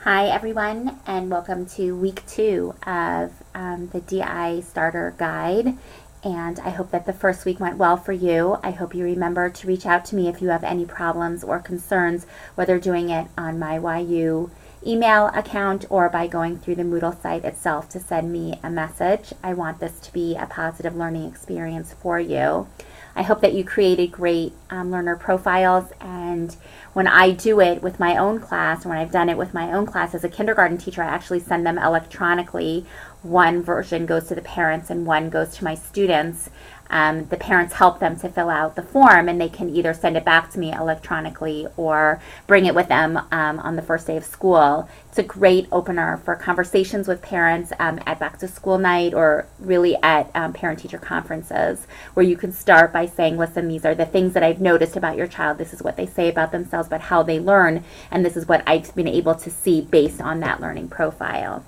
Hi everyone, and welcome to week 2 of the DI Starter Guide. And I hope that the first week went well for you. I hope you remember to reach out to me if you have any problems or concerns, whether doing it on my YU email account or by going through the Moodle site itself to send me a message. I want this to be a positive learning experience for you. I hope that you created great learner profiles, and when I do it with my own class, or when I've done it with my own class as a kindergarten teacher, I actually send them electronically. One version goes to the parents and one goes to my students. The parents help them to fill out the form, and they can either send it back to me electronically or bring it with them on the first day of school. It's a great opener for conversations with parents at back to school night, or really at parent-teacher conferences, where you can start by saying, listen, these are the things that I've noticed about your child. This is what they say about themselves, but how they learn, and this is what I've been able to see based on that learning profile.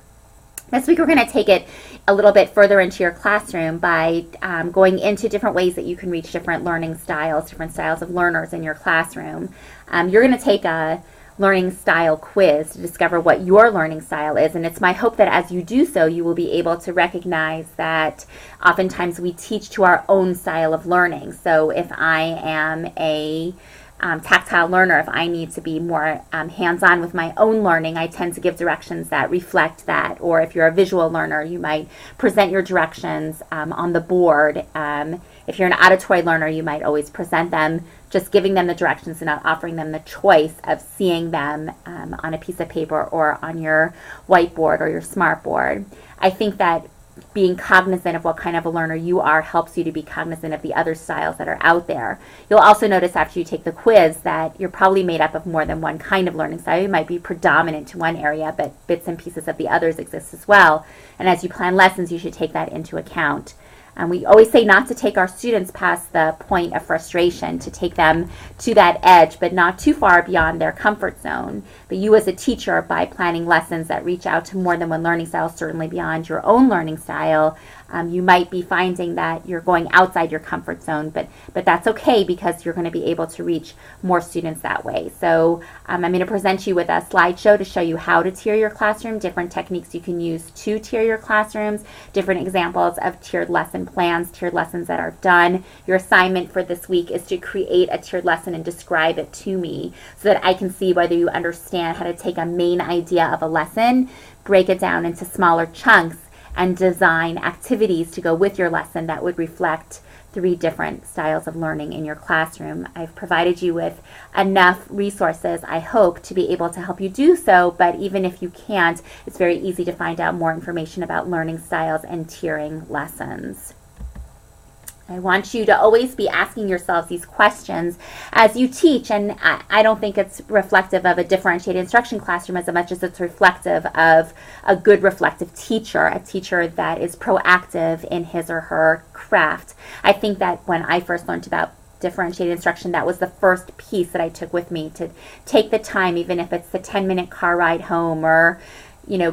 This week we're going to take it a little bit further into your classroom by going into different ways that you can reach different learning styles, different styles of learners in your classroom. You're going to take a learning style quiz to discover what your learning style is, and it's my hope that as you do so, you will be able to recognize that oftentimes we teach to our own style of learning. So if I am a tactile learner, if I need to be more hands-on with my own learning, I tend to give directions that reflect that. Or if you're a visual learner, you might present your directions on the board. If you're an auditory learner, you might always present them, just giving them the directions and not offering them the choice of seeing them on a piece of paper or on your whiteboard or your smart board. I think that being cognizant of what kind of a learner you are helps you to be cognizant of the other styles that are out there. You'll also notice after you take the quiz that you're probably made up of more than one kind of learning style. You might be predominant to one area, but bits and pieces of the others exist as well. And as you plan lessons, you should take that into account. We always say not to take our students past the point of frustration, to take them to that edge, but not too far beyond their comfort zone. But you as a teacher, by planning lessons that reach out to more than one learning style, certainly beyond your own learning style, you might be finding that you're going outside your comfort zone, but that's okay, because you're going to be able to reach more students that way. So I'm going to present you with a slideshow to show you how to tier your classroom, different techniques you can use to tier your classrooms, different examples of tiered lesson plans, tiered lessons that are done. Your assignment for this week is to create a tiered lesson and describe it to me so that I can see whether you understand how to take a main idea of a lesson, break it down into smaller chunks, and design activities to go with your lesson that would reflect 3 different styles of learning in your classroom. I've provided you with enough resources, I hope, to be able to help you do so, but even if you can't, it's very easy to find out more information about learning styles and tiering lessons. I want you to always be asking yourselves these questions as you teach, and I don't think it's reflective of a differentiated instruction classroom as much as it's reflective of a good reflective teacher, a teacher that is proactive in his or her craft. I think that when I first learned about differentiated instruction, that was the first piece that I took with me, to take the time, even if it's the 10-minute car ride home, or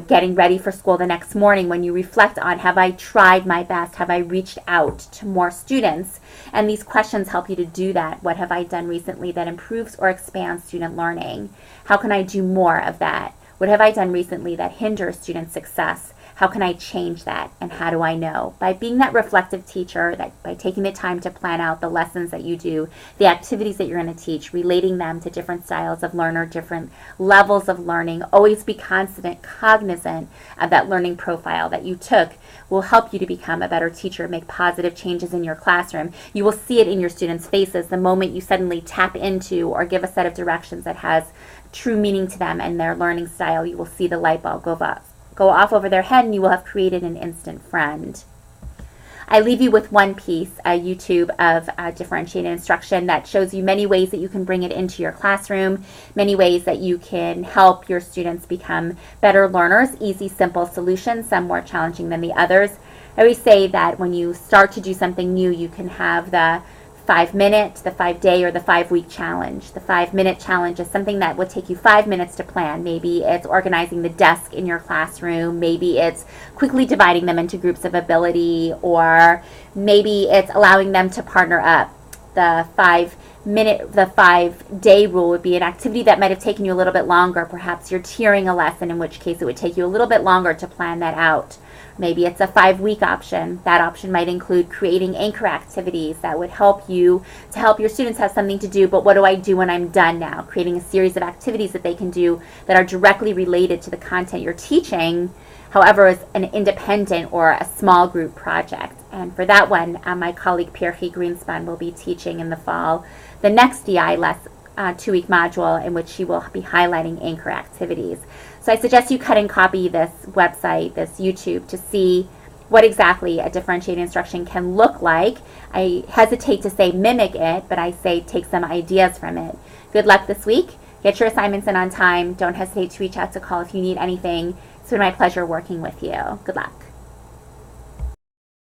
getting ready for school the next morning, when you reflect on, have I tried my best? Have I reached out to more students? And these questions help you to do that. What have I done recently that improves or expands student learning? How can I do more of that? What have I done recently that hinders student success? How can I change that? And how do I know? By being that reflective teacher, that by taking the time to plan out the lessons that you do, the activities that you're going to teach, relating them to different styles of learner, different levels of learning, always be cognizant of that learning profile that you took, will help you to become a better teacher, make positive changes in your classroom. You will see it in your students' faces the moment you suddenly tap into or give a set of directions that has true meaning to them and their learning style. You will see the light bulb go off over their head, and you will have created an instant friend. I leave you with one piece, a YouTube of differentiated instruction that shows you many ways that you can bring it into your classroom, many ways that you can help your students become better learners, easy, simple solutions, some more challenging than the others. I always say that when you start to do something new, you can have the 5-minute, the 5-day, or the 5-week challenge. The 5-minute challenge is something that would take you 5 minutes to plan. Maybe it's organizing the desk in your classroom. Maybe it's quickly dividing them into groups of ability, or maybe it's allowing them to partner up. the 5-day rule would be an activity that might have taken you a little bit longer. Perhaps you're tiering a lesson, in which case it would take you a little bit longer to plan that out. Maybe it's a 5-week option. That option might include creating anchor activities that would help you to help your students have something to do, but what do I do when I'm done now? Creating a series of activities that they can do that are directly related to the content you're teaching, however, as an independent or a small group project. And for that one, my colleague Pierre Greenspan will be teaching in the fall the next DI 2-week module, in which she will be highlighting anchor activities. So I suggest you cut and copy this website, this YouTube, to see what exactly a differentiated instruction can look like. I hesitate to say mimic it, but I say take some ideas from it. Good luck this week. Get your assignments in on time. Don't hesitate to reach out to call if you need anything. It's been my pleasure working with you. Good luck.